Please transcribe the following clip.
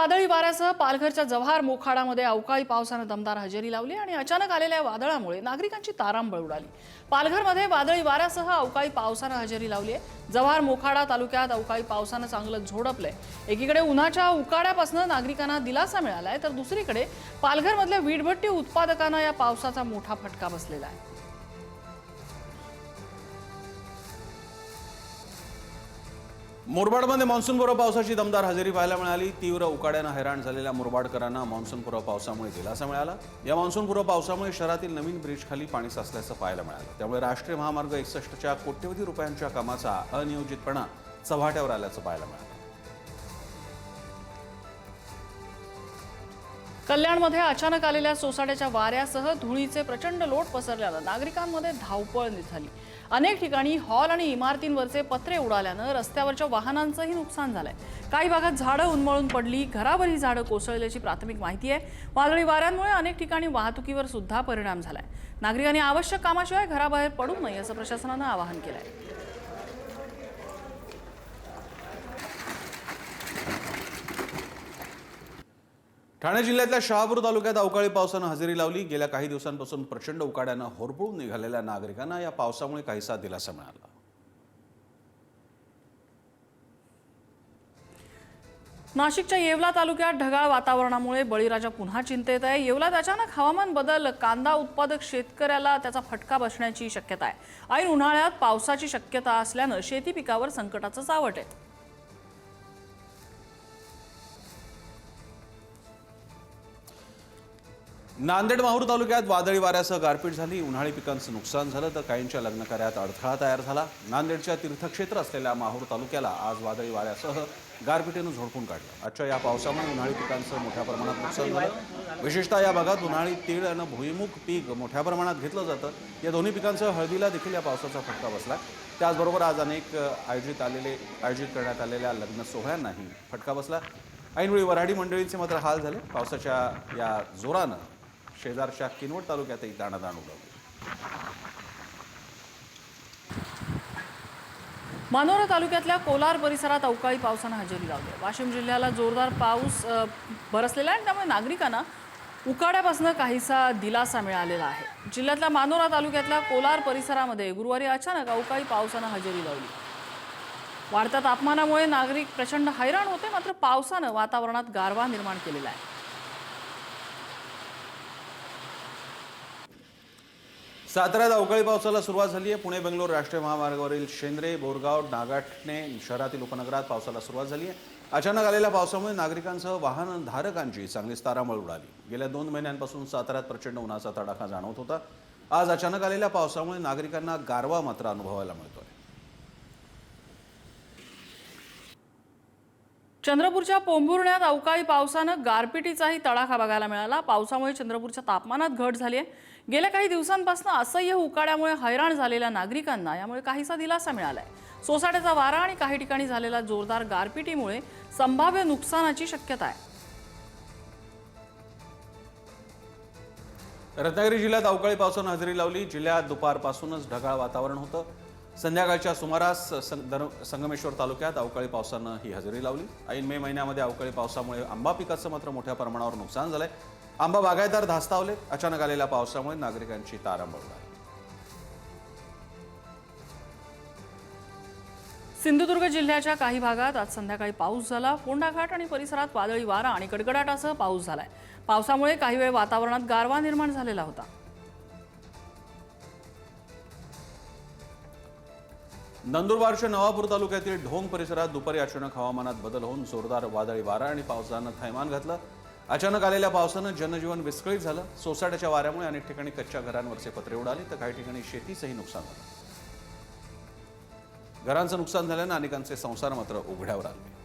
वादळी वाऱ्यासह पालघरच्या जव्हार मोखाडामध्ये अवकाळी पावसाने दमदार हजेरी लावली आणि अचानक आलेल्या वादळामुळे नागरिकांची तारांबळ उडाली। पालघरमध्ये वादळी वाऱ्यासह अवकाळी पावसाने हजेरी लावली आहे। जव्हार मोखाडा तालुक्यात अवकाळी पावसाने चांगलं झोडपलंय। एकीकडे उन्हाच्या उकाड्यापासून नागरिकांना दिलासा मिळालाय, तर दुसरीकडे पालघरमधल्या वीटभट्टी उत्पादकांना या पावसाचा मोठा फटका बसलेला आहे। मुरबाडमध्ये मान्सूनपूर्व पावसाची दमदार हजेरी पाहायला मिळाली। तीव्र उकाड्याने हैराण झालेल्या मुरबाडकरांना मान्सूनपूर्व पावसामुळे दिलासा मिळाला। या मान्सूनपूर्व पावसामुळे शहरातील नवीन ब्रिज खाली पाणी साचल्याचं पाहायला मिळालं। त्यामुळे राष्ट्रीय महामार्ग 61च्या कोट्यवधी रुपयांच्या कामाचा अनियोजितपणा चव्हाट्यावर आल्याचं पाहायला मिळालं। कल्याणमध्ये अचानक आलेल्या सोसाट्याच्या वाऱ्यासह धुळीचे प्रचंड लोट पसरल्यानं नागरिकांमध्ये धावपळ झाली। अनेक ठिकाणी हॉल आणि इमारतींवरचे पत्रे उडाल्यानं रस्त्यावरच्या वाहनांचंही नुकसान झालंय। काही भागात झाडं उन्मळून पडली, घरावर ही झाडं कोसळल्याची प्राथमिक माहिती आहे। वादळी वाऱ्यांमुळे अनेक ठिकाणी वाहतुकीवर सुद्धा परिणाम झालाय। नागरिकांनी आवश्यक कामाशिवाय घराबाहेर पडू नये असं प्रशासनानं आवाहन केलंय। ठाणे जिल्ह्यातल्या शहापूर तालुक्यात अवकाळी पावसानं हजेरी लावली। गेल्या काही दिवसांपासून प्रचंड उकाड्यानं होरपळून निघालेल्या नागरिकांना या पावसामुळे काहीसा दिलासा मिळाला। नाशिकच्या येवला तालुक्यात ढगाळ वातावरणामुळे बळीराजा पुन्हा चिंतेत आहे। येवलात अचानक हवामान बदल, कांदा उत्पादक शेतकऱ्याला त्याचा फटका बसण्याची शक्यता आहे। ऐन उन्हाळ्यात पावसाची शक्यता असल्यानं शेती पिकावर संकटाचं सावट आहे। नांदेड माहूर तालुक्यात वादळी वाऱ्यासह गारपीट झाली। उन्हाळी पिकांचं नुकसान झालं तर काहींच्या लग्नकार्यात अडथळा तयार झाला। नांदेडच्या तीर्थक्षेत्र असलेल्या माहूर तालुक्याला आज वादळी वाऱ्यासह गारपीटीनं झोडपून काढलं। आजच्या या पावसामुळे उन्हाळी पिकांचं मोठ्या प्रमाणात नुकसान झालं। विशेषतः या भागात उन्हाळी तीळ आणि भुईमुग पीक मोठ्या प्रमाणात घेतलं जातं। या दोन्ही पिकांसह हळदीला देखील या पावसाचा फटका बसला। त्याचबरोबर आज अनेक आयोजित करण्यात आलेल्या लग्न सोहळ्यांनाही फटका बसला। ऐनवेळी वऱ्हाडी मंडळींचे मात्र हाल झाले। पावसाच्या या जोरानं शेजारच्या किनवट तालुक्यातही दाणादाण उडवली। मानोरा तालुक्यातल्या कोलार परिसरात अवकाळी पावसानं हजेरी लावली। वाशिम जिल्ह्याला जोरदार पाऊस बरसलेला आहे, त्यामुळे नागरिकांना उकाड्यापासून काहीसा दिलासा मिळालेला आहे। जिल्ह्यातल्या मानोरा तालुक्यातल्या कोलार परिसरामध्ये गुरुवारी अचानक अवकाळी पावसानं हजेरी लावली। वाढत्या तापमानामुळे नागरिक प्रचंड हैराण होते, मात्र पावसानं वातावरणात गारवा निर्माण केलेला आहे। साताऱ्यात अवकाळी पावसाला सुरुवात झाली आहे। पुणे बेंगलोर राष्ट्रीय महामार्गावरील शेंद्रे, बोरगाव, नागाठणे शहरातील उपनगरात पावसाला सुरुवात झाली आहे। अचानक आलेल्या पावसामुळे नागरिकांसह वाहनधारकांची चांगलीच तारांबळ उडाली। गेल्या 2 महिन्यांपासून साताऱ्यात प्रचंड उन्हाचा तडाखा जाणवत होता। आज अचानक आलेल्या पावसामुळे नागरिकांना गारवा मात्र अनुभवायला मिळतोय। चंद्रपूरच्या पोंभुर्ण्यात अवकाळी पावसानं गारपिटीचाही तडाखा बघायला मिळाला। पावसामुळे चंद्रपूरच्या तापमानात घट झाली आहे। गेल्या काही दिवसांपासून असह्य उकाड्यामुळे हैराण झालेल्या नागरिकांना यामुळे काहीसा दिलासा मिळालाय। सोसाट्याचा वारा आणि काही ठिकाणी झालेल्या जोरदार गारपिटीमुळे संभाव्य नुकसानाची शक्यता आहे। रत्नागिरी जिल्ह्यात अवकाळी पावसानं हजेरी लावली। जिल्ह्यात दुपारपासूनच ढगाळ वातावरण होतं। संध्याकाळच्या सुमारास संगमेश्वर तालुक्यात अवकाळी पावसानं ही हजेरी लावली। ऐन मे महिन्यामध्ये अवकाळी पावसामुळे आंबा पिकाचं मात्र मोठ्या प्रमाणावर नुकसान झालंय। आंबा बागायतदार धास्तावले। अचानक आलेल्या पावसामुळे नागरिकांची तारांबळ उडाली। सिंधुदुर्ग जिल्ह्याच्या काही भागात आज संध्याकाळी पाऊस झाला। फोंडाघाट आणि परिसरात वादळी वारा आणि कडकडाटासह पाऊस झालाय। पावसामुळे काही वेळ वातावरणात गारवा निर्माण झालेला होता। नंदुरबारच्या नवापूर तालुक्यातील ढोंग परिसरात दुपारी अचानक हवामानात बदल होऊन जोरदार वादळी वारा आणि पावसानं थैमान घातलं। अचानक आलेल्या पावसानं जनजीवन विस्कळीत झालं। सोसाट्याच्या वाऱ्यामुळे अनेक ठिकाणी कच्च्या घरांवरचे पत्रे उडाले तर काही ठिकाणी शेतीचंही नुकसान झालं। घरांचं नुकसान झाल्यानं अनेकांचे संसार मात्र उघड्यावर आले।